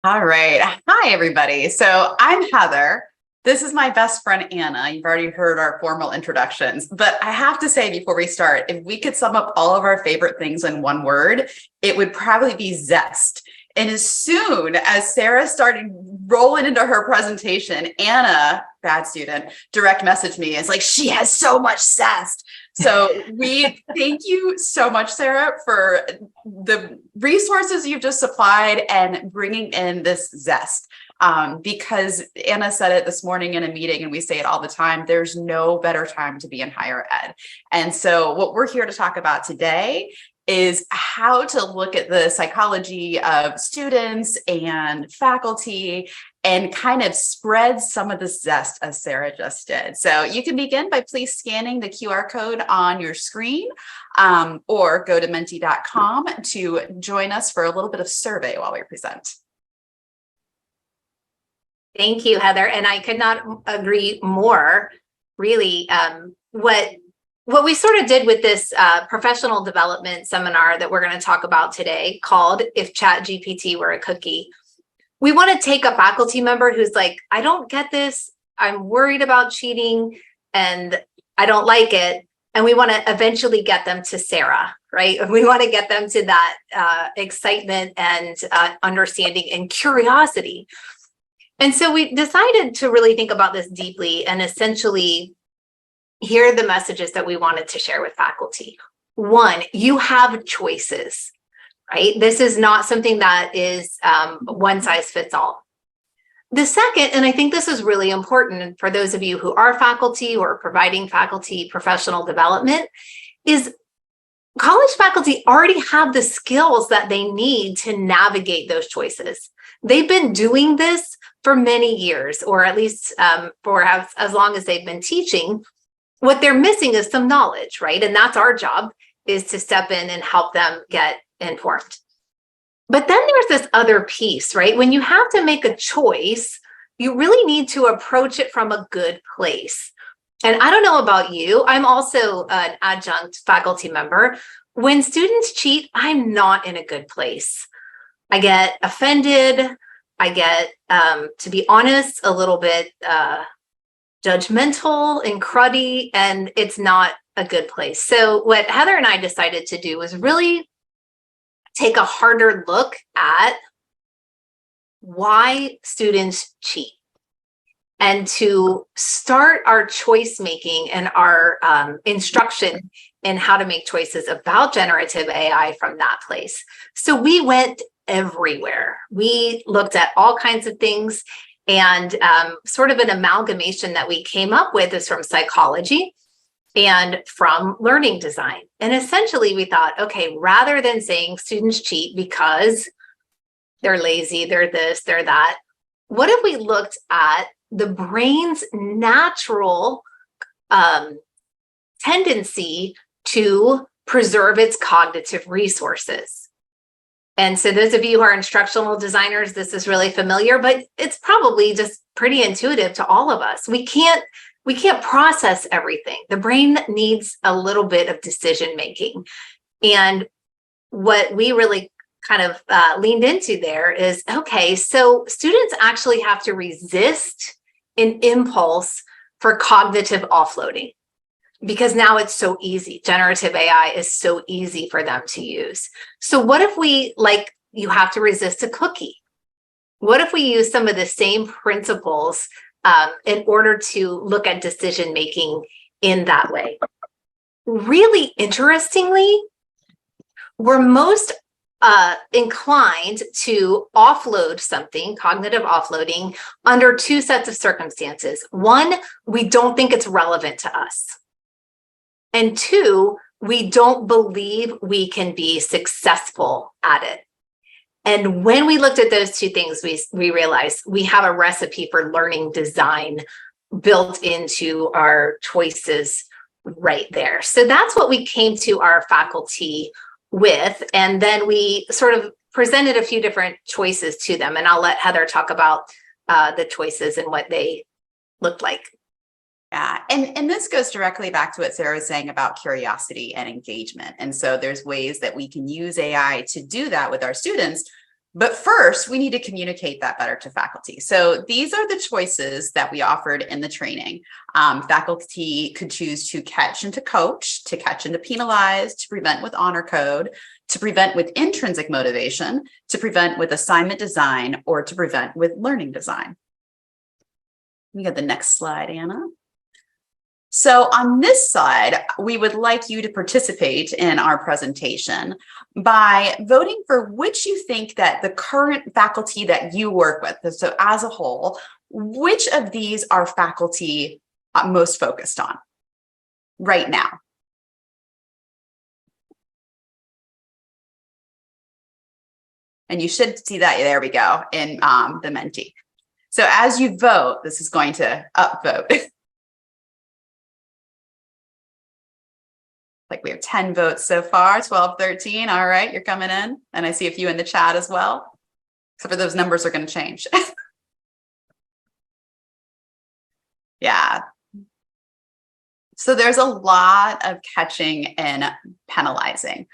All right. Hi, everybody. So I'm Heather. This is my best friend, Anna. You've already heard our formal introductions, but I have to say before we start, if we could sum up all of our favorite things in one word, it would probably be zest. And as soon as Sarah started rolling into her presentation, Anna, bad student, direct messaged me. It's like, she has so much zest. So we thank you so much, Sarah, for the resources you've just supplied and bringing in this zest. Because Anna said it this morning in a meeting, and we say it all the time, there's no better time to be in higher ed. And so what we're here to talk about today is how to look at the psychology of students and faculty and kind of spread some of the zest as Sarah just did. So you can begin by please scanning the QR code on your screen or go to menti.com to join us for a little bit of survey while we present. Thank you, Heather. And I could not agree more, really. What we sort of did with this professional development seminar that we're going to talk about today, called If ChatGPT Were a Cookie, we want to take a faculty member who's like, I don't get this, I'm worried about cheating, and I don't like it. And we want to eventually get them to Sarah, right? We want to get them to that excitement and understanding and curiosity. And so we decided to really think about this deeply and essentially here are the messages that we wanted to share with faculty. One, you have choices, right? This is not something that is one size fits all. The second, and I think this is really important for those of you who are faculty or providing faculty professional development, is college faculty already have the skills that they need to navigate those choices. They've been doing this for many years, or at least for as long as they've been teaching. What they're missing is some knowledge, right? And that's our job, is to step in and help them get informed. But then there's this other piece, right? When you have to make a choice, you really need to approach it from a good place. And I don't know about you, I'm also an adjunct faculty member. When students cheat, I'm not in a good place. I get offended. I get, to be honest, a little bit judgmental and cruddy, and it's not a good place. So what Heather and I decided to do was really take a harder look at why students cheat, and to start our choice making and our instruction in how to make choices about generative AI from that place. So we went everywhere. We looked at all kinds of things, and sort of an amalgamation that we came up with is from psychology and from learning design. And essentially we thought, okay, rather than saying students cheat because they're lazy, they're this, they're that, what if we looked at the brain's natural tendency to preserve its cognitive resources? And so those of you who are instructional designers, this is really familiar, but it's probably just pretty intuitive to all of us. We can't process everything. The brain needs a little bit of decision making. And what we really kind of leaned into there is, okay, so students actually have to resist an impulse for cognitive offloading, because now it's so easy. Generative AI is so easy for them to use. So what if we, like, you have to resist a cookie? What if we use some of the same principles in order to look at decision making in that way? Really interestingly, we're most inclined to offload something, cognitive offloading, under two sets of circumstances. One, we don't think it's relevant to us. And two, we don't believe we can be successful at it. And when we looked at those two things, we realized we have a recipe for learning design built into our choices right there. So that's what we came to our faculty with. And then we sort of presented a few different choices to them. And I'll let Heather talk about the choices and what they looked like. Yeah, and this goes directly back to what Sarah was saying about curiosity and engagement. And so there's ways that we can use AI to do that with our students. But first, we need to communicate that better to faculty. So these are the choices that we offered in the training. Faculty could choose to catch and to coach, to catch and to penalize, to prevent with honor code, to prevent with intrinsic motivation, to prevent with assignment design, or to prevent with learning design. We got the next slide, Anna. So on this side, we would like you to participate in our presentation by voting for which you think that the current faculty that you work with, so as a whole, which of these are faculty most focused on right now? And you should see that, there we go, in the Menti. So as you vote, this is going to upvote. Like we have 10 votes so far, 12, 13. All right, you're coming in. And I see a few in the chat as well. Except for those numbers are going to change. Yeah. So there's a lot of catching and penalizing.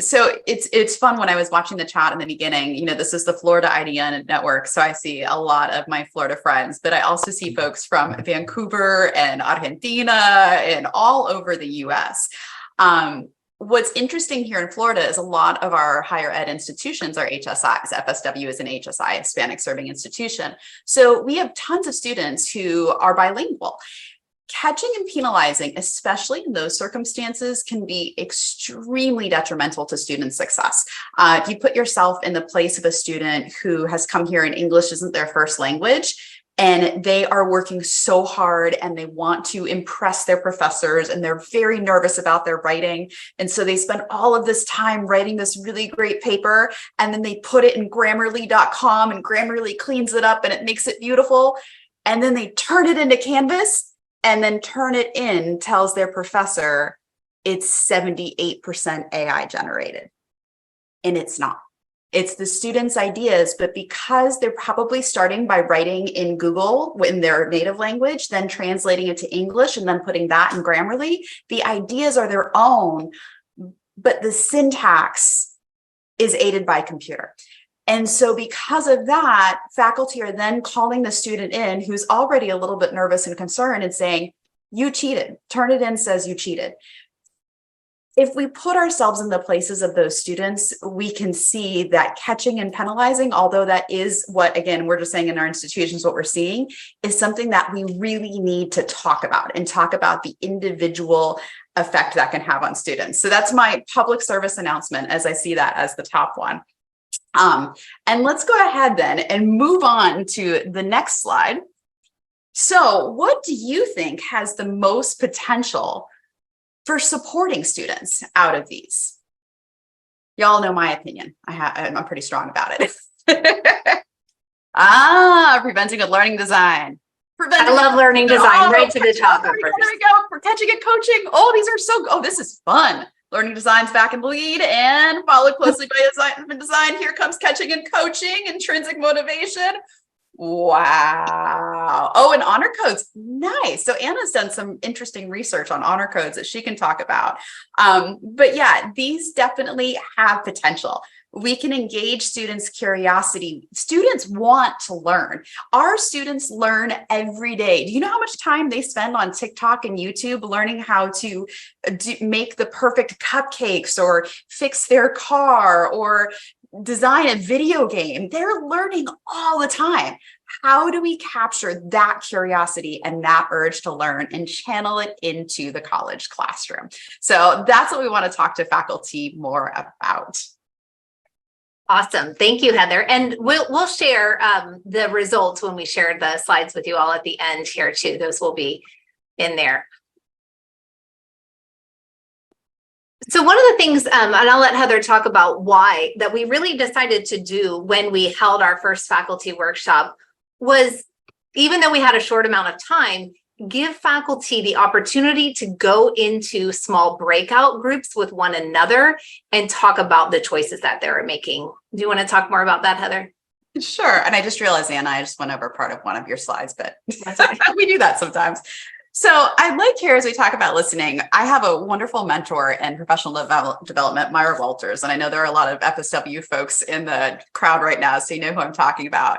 So it's fun when I was watching the chat in the beginning, this is the FL-IDN network. So I see a lot of my Florida friends, but I also see folks from Vancouver and Argentina and all over the US. What's interesting here in Florida is a lot of our higher ed institutions are HSIs. FSW is an HSI, Hispanic Serving Institution. So we have tons of students who are bilingual. Catching and penalizing, especially in those circumstances, can be extremely detrimental to student success. If you put yourself in the place of a student who has come here and English isn't their first language, and they are working so hard and they want to impress their professors and they're very nervous about their writing. And so they spend all of this time writing this really great paper, and then they put it in Grammarly.com and Grammarly cleans it up and it makes it beautiful. And then they turn it into Canvas and then turn it in, tells their professor it's 78% AI generated. And it's not. It's the students' ideas, but because they're probably starting by writing in Google in their native language, then translating it to English and then putting that in Grammarly, the ideas are their own, but the syntax is aided by computer. And so because of that, faculty are then calling the student in who's already a little bit nervous and concerned and saying, you cheated. Turn it in says you cheated. If we put ourselves in the places of those students, we can see that catching and penalizing, although that is what, again, we're just saying in our institutions, what we're seeing is something that we really need to talk about and talk about the individual effect that can have on students. So that's my public service announcement, as I see that as the top one. And let's go ahead then and move on to the next slide. So what do you think has the most potential for supporting students out of these? Y'all know my opinion. I'm pretty strong about it. Preventing with learning design. I love learning design, right to the top. There we go. We're catching and coaching. Oh, these are so, this is fun. Learning design's back in the lead and followed closely by design. Here comes catching and coaching, intrinsic motivation. Wow. Oh, and honor codes. Nice. So Anna's done some interesting research on honor codes that she can talk about. But yeah, these definitely have potential. We can engage students' curiosity. Students want to learn. Our students learn every day. Do you know how much time they spend on TikTok and YouTube learning how to make the perfect cupcakes or fix their car or design a video game? They're learning all the time. How do we capture that curiosity and that urge to learn and channel it into the college classroom? So that's what we want to talk to faculty more about. Awesome. Thank you, Heather. And we'll share the results when we share the slides with you all at the end here too. Those will be in there. So one of the things, and I'll let Heather talk about why, that we really decided to do when we held our first faculty workshop was, even though we had a short amount of time, give faculty the opportunity to go into small breakout groups with one another and talk about the choices that they're making. Do you want to talk more about that, Heather? Sure. And I just realized, Anna, I just went over part of one of your slides, but we do that sometimes. So I'd like here, as we talk about listening, I have a wonderful mentor in professional development, Myra Walters. And I know there are a lot of FSW folks in the crowd right now, so you know who I'm talking about.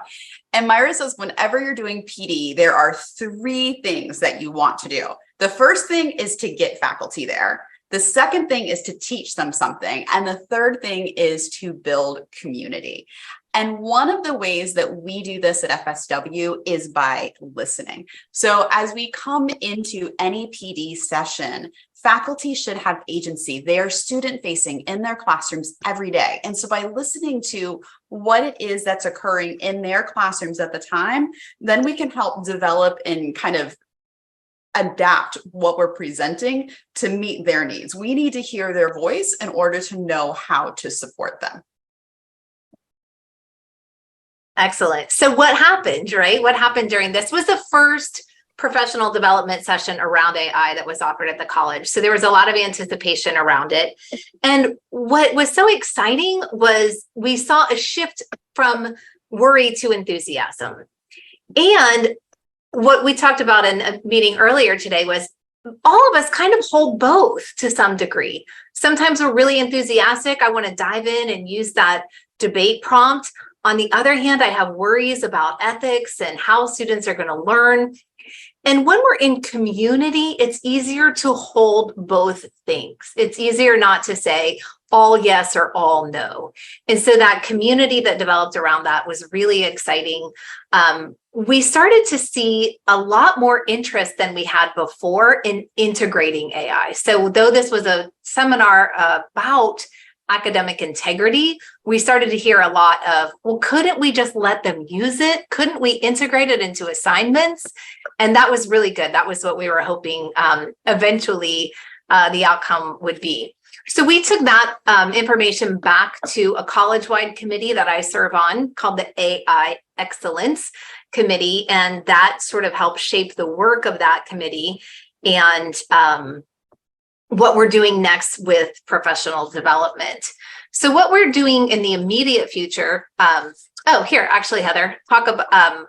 And Myra says, whenever you're doing PD, there are 3 things that you want to do. The first thing is to get faculty there. The second thing is to teach them something. And the third thing is to build community. And one of the ways that we do this at FSW is by listening. So as we come into any PD session, faculty should have agency. They are student facing in their classrooms every day. And so by listening to what it is that's occurring in their classrooms at the time, then we can help develop and kind of adapt what we're presenting to meet their needs. We need to hear their voice in order to know how to support them. Excellent. So what happened, right? What happened during this was the first professional development session around AI that was offered at the college. So there was a lot of anticipation around it. And what was so exciting was we saw a shift from worry to enthusiasm. And what we talked about in a meeting earlier today was all of us kind of hold both to some degree. Sometimes we're really enthusiastic. I want to dive in and use that debate prompt. On the other hand, I have worries about ethics and how students are going to learn. And when we're in community, it's easier to hold both things. It's easier not to say all yes or all no. And so that community that developed around that was really exciting. We started to see a lot more interest than we had before in integrating AI. So though this was a seminar about academic integrity, we started to hear a lot of, well, couldn't we just let them use it? Couldn't we integrate it into assignments? And that was really good. That was what we were hoping eventually the outcome would be. So we took that information back to a college-wide committee that I serve on called the AI Excellence Committee. And that sort of helped shape the work of that committee and what we're doing next with professional development. So what we're doing in the immediate future, here, actually, Heather, talk about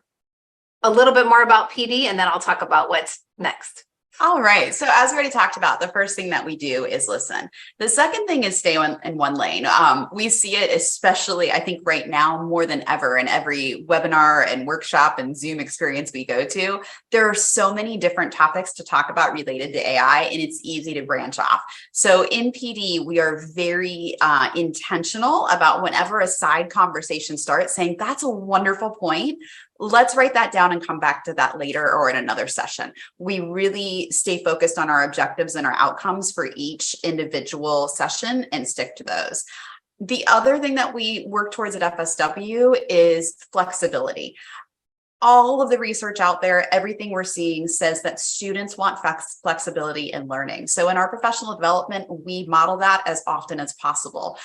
a little bit more about PD, and then I'll talk about what's next. All right. So as we already talked about, the first thing that we do is listen. The second thing is stay in one lane. We see it, especially, I think right now more than ever, in every webinar and workshop and Zoom experience we go to. There are so many different topics to talk about related to AI, and it's easy to branch off. So in PD, we are very intentional about whenever a side conversation starts, saying that's a wonderful point. Let's write that down and come back to that later or in another session. We really stay focused on our objectives and our outcomes for each individual session and stick to those. The other thing that we work towards at FSW is flexibility. All of the research out there, everything we're seeing says that students want flexibility in learning. So in our professional development, we model that as often as possible.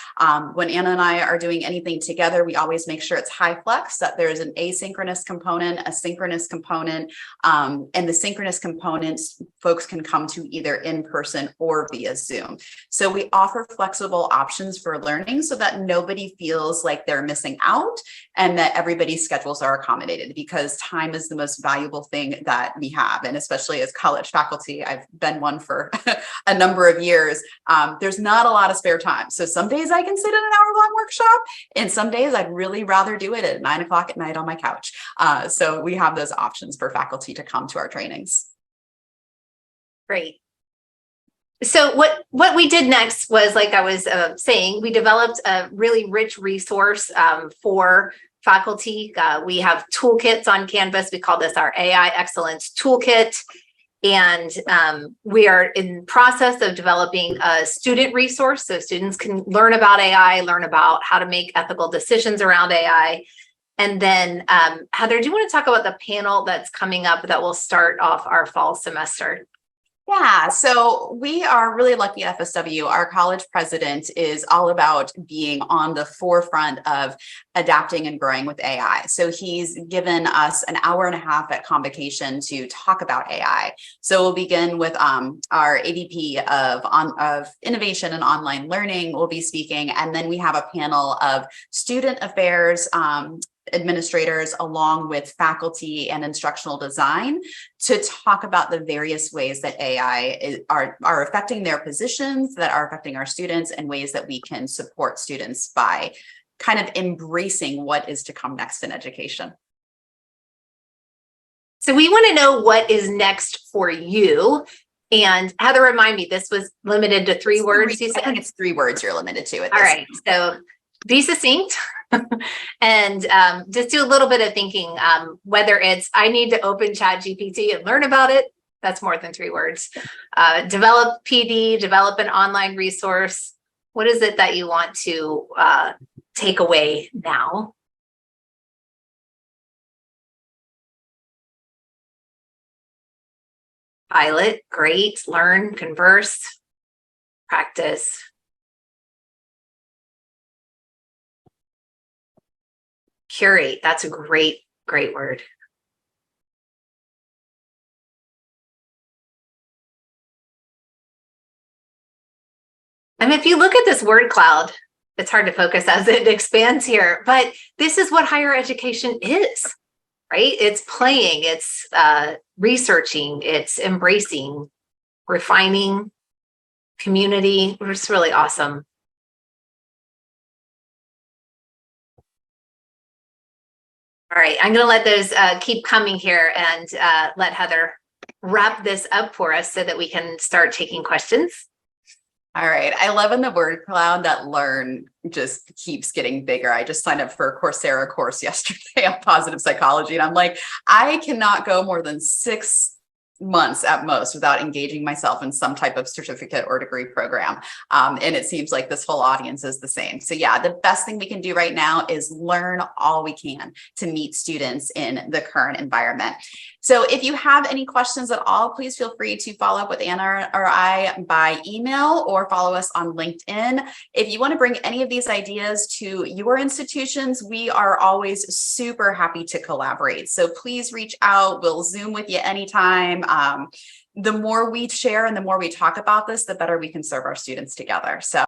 When Anna and I are doing anything together, we always make sure it's high flex, that there's an asynchronous component, a synchronous component, and the synchronous components folks can come to either in person or via Zoom. So we offer flexible options for learning so that nobody feels like they're missing out and that everybody's schedules are accommodated, because time is the most valuable thing that we have. And especially as college faculty, I've been one for a number of years. There's not a lot of spare time. So some days I can sit in an hour-long workshop, and some days I'd really rather do it at 9 o'clock at night on my couch. So we have those options for faculty to come to our trainings. Great. So what we did next was, like I was saying, we developed a really rich resource for faculty. We have toolkits on Canvas. We call this our AI Excellence Toolkit. And we are in process of developing a student resource so students can learn about AI, learn about how to make ethical decisions around AI. And then Heather, do you want to talk about the panel that's coming up that will start off our fall semester? Yeah, so we are really lucky at FSW. Our college president is all about being on the forefront of adapting and growing with AI. So he's given us an hour and a half at convocation to talk about AI. So we'll begin with our AVP of Innovation and Online Learning will be speaking, and then we have a panel of student affairs administrators along with faculty and instructional design to talk about the various ways that AI are affecting their positions, that are affecting our students, and ways that we can support students by kind of embracing what is to come next in education. So we want to know what is next for you. And Heather, remind me, this was limited to 3 words, you said? I think it's 3 words you're limited to. All right, so be succinct and just do a little bit of thinking, whether it's I need to open ChatGPT and learn about it. That's more than 3 words. Develop PD, develop an online resource. What is it that you want to take away now? Pilot, great, learn, converse, practice. Curate, that's a great word. And if you look at this word cloud, it's hard to focus as it expands here, but this is what higher education is, right? It's playing, it's researching, it's embracing, refining, community. It's really awesome. All right, I'm going to let those keep coming here and let Heather wrap this up for us so that we can start taking questions. All right. I love in the word cloud that learn just keeps getting bigger. I just signed up for a Coursera course yesterday on positive psychology. And I'm like, I cannot go more than 6 months at most without engaging myself in some type of certificate or degree program. And it seems like this whole audience is the same. So yeah, the best thing we can do right now is learn all we can to meet students in the current environment. So if you have any questions at all, please feel free to follow up with Anna or I by email or follow us on LinkedIn. If you want to bring any of these ideas to your institutions, we are always super happy to collaborate. So please reach out. We'll Zoom with you anytime. The more we share and the more we talk about this, the better we can serve our students together. So